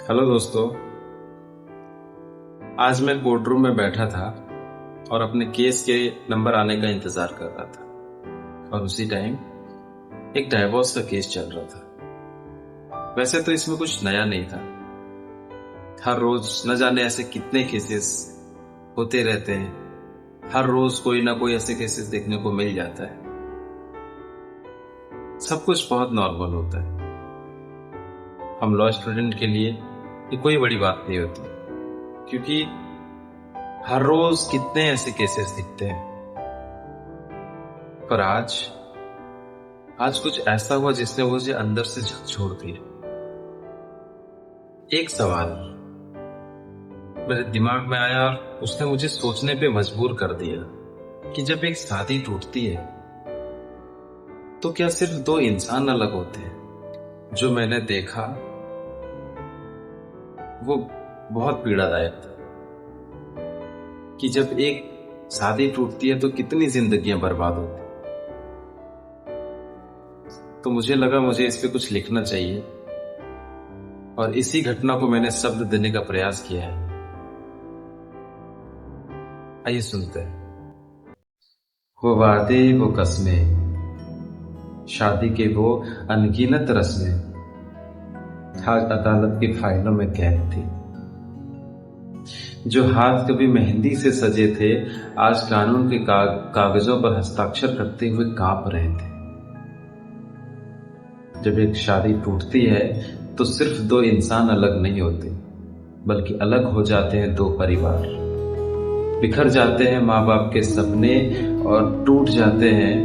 Hello दोस्तों। आज मैं कोर्ट रूम में बैठा था और अपने केस के नंबर आने का इंतजार कर रहा था और उसी टाइम एक डाइवोर्स का केस चल रहा था। वैसे तो इसमें कुछ नया नहीं था, हर रोज न जाने ऐसे कितने केसेस होते रहते हैं। हर रोज कोई ना कोई ऐसे केसेस देखने को मिल जाता है। सब कुछ बहुत नॉर्मल होता है। हम लॉ स्टूडेंट के लिए ये कोई बड़ी बात नहीं होती, क्योंकि हर रोज कितने ऐसे केसेस दिखते हैं। पर आज कुछ ऐसा हुआ जिसने मुझे अंदर से झकझोर दिया। एक सवाल मेरे दिमाग में आया और उसने मुझे सोचने पे मजबूर कर दिया कि जब एक शादी टूटती है तो क्या सिर्फ दो इंसान अलग होते हैं? जो मैंने देखा वो बहुत पीड़ादायक था कि जब एक शादी टूटती है तो कितनी जिंदगियां बर्बाद होती। तो मुझे लगा मुझे इस पे कुछ लिखना चाहिए और इसी घटना को मैंने शब्द देने का प्रयास किया है। आइए सुनते हैं। वो वादे, वो कस्में, शादी के वो अनगिनत रस्में आज अदालत की फाइलों में कैद थी। जो हाथ कभी मेहंदी से सजे थे आज कानून के कागजों पर हस्ताक्षर करते हुए कांप रहे थे। जब एक शादी टूटती है तो सिर्फ दो इंसान अलग नहीं होते, बल्कि अलग हो जाते हैं दो परिवार। बिखर जाते हैं माँ बाप के सपने और टूट जाते हैं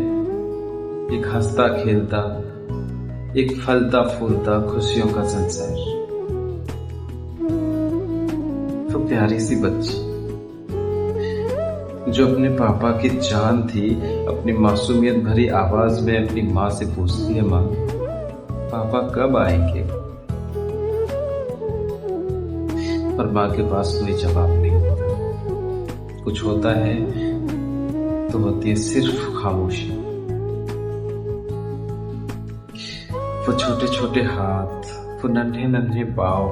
एक हंसता खेलता, एक फलता फूलता खुशियों का संसार। तो प्यारी सी बच्ची जो अपने पापा की जान थी, अपनी मासूमियत भरी आवाज में अपनी माँ से पूछती है, माँ पापा कब आएंगे? पर माँ के पास कोई जवाब नहीं होता। कुछ होता है तो होती है सिर्फ खामोशी। वो छोटे छोटे हाथ, वो नन्हे नन्हे पाँव,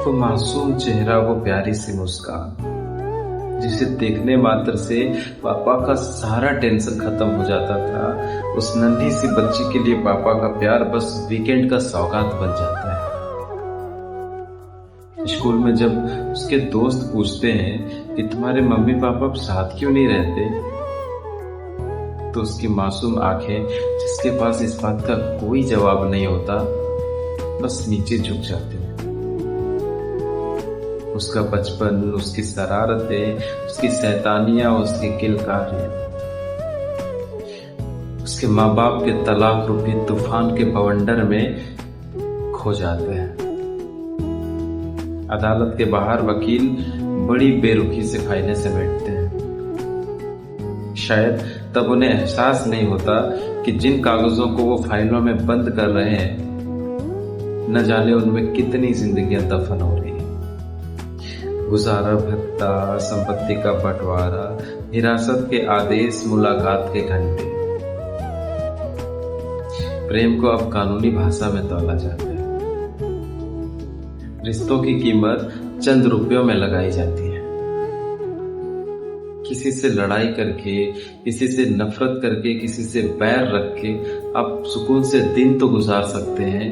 वो मासूम चेहरा, वो प्यारी सी मुस्कान जिसे देखने मात्र से पापा का सारा टेंशन खत्म हो जाता था। उस नन्ही सी बच्ची के लिए पापा का प्यार बस वीकेंड का सौगात बन जाता है। स्कूल में जब उसके दोस्त पूछते हैं कि तुम्हारे मम्मी पापा अब साथ क्यों नहीं रहते, तो उसकी मासूम आंखें, जिसके पास इस बात का कोई जवाब नहीं होता, बस नीचे झुक जाते हैं। उसका बचपन, उसकी शरारतें, उसकी शैतानियां, उसके किलकारियां, उसके माँ बाप के तलाक रूपी तूफान के बवंडर में खो जाते हैं। अदालत के बाहर वकील बड़ी बेरुखी से फाइलें समेटते हैं। शायद तब उन्हें एहसास नहीं होता कि जिन कागजों को वो फाइलों में बंद कर रहे हैं, न जाने उनमें कितनी जिंदगियां दफन हो रही हैं। गुजारा भत्ता, संपत्ति का बंटवारा, हिरासत के आदेश, मुलाकात के घंटे। प्रेम को अब कानूनी भाषा में तौला जाता है। रिश्तों की कीमत चंद रुपयों में लगाई जाती है। किसी से लड़ाई करके, किसी से नफरत करके, किसी से बैर रख के आप सुकून से दिन तो गुजार सकते हैं,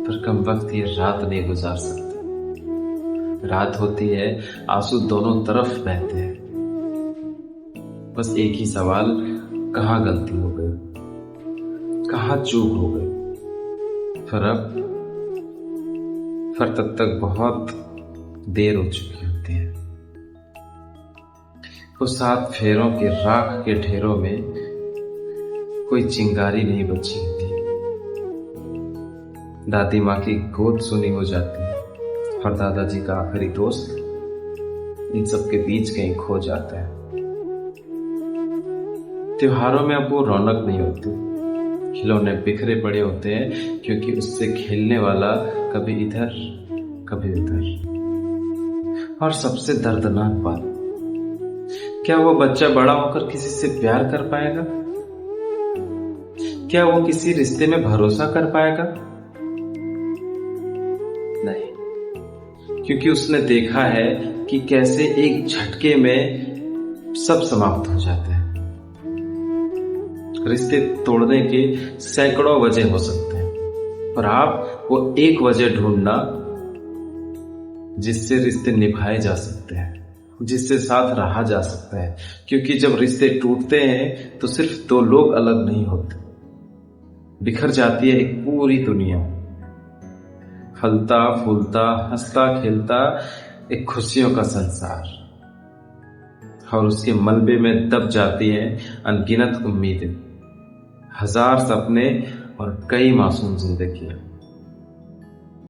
पर कम वक्त ये रात नहीं गुजार सकते। रात होती है, आंसू दोनों तरफ बहते हैं। बस एक ही सवाल, कहाँ गलती हो गई, कहाँ चूक हो गई? फिर तब तक बहुत देर हो चुकी होती है। वो 7 फेरों के राख के ढेरों में कोई चिंगारी नहीं बची होती। दादी माँ की गोद सुनी हो जाती है और दादाजी का आखिरी दोस्त इन सब के बीच कहीं खो जाता है। त्योहारों में अब वो रौनक नहीं होती। खिलौने बिखरे पड़े होते हैं क्योंकि उससे खेलने वाला कभी इधर कभी उधर। और सबसे दर्दनाक बात, क्या वो बच्चा बड़ा होकर किसी से प्यार कर पाएगा? क्या वो किसी रिश्ते में भरोसा कर पाएगा? नहीं। क्योंकि उसने देखा है कि कैसे एक झटके में सब समाप्त हो जाते हैं। रिश्ते तोड़ने के सैकड़ों वजह हो सकते हैं, पर आप वो एक वजह ढूंढना जिससे रिश्ते निभाए जा सकते हैं, जिससे साथ रहा जा सकता है। क्योंकि जब रिश्ते टूटते हैं तो सिर्फ दो लोग अलग नहीं होते, बिखर जाती है एक पूरी दुनिया। फलता फूलता हंसता खेलता एक खुशियों का संसार, और उसके मलबे में दब जाती हैं अनगिनत उम्मीदें, हजार सपने और कई मासूम जिंदगियां।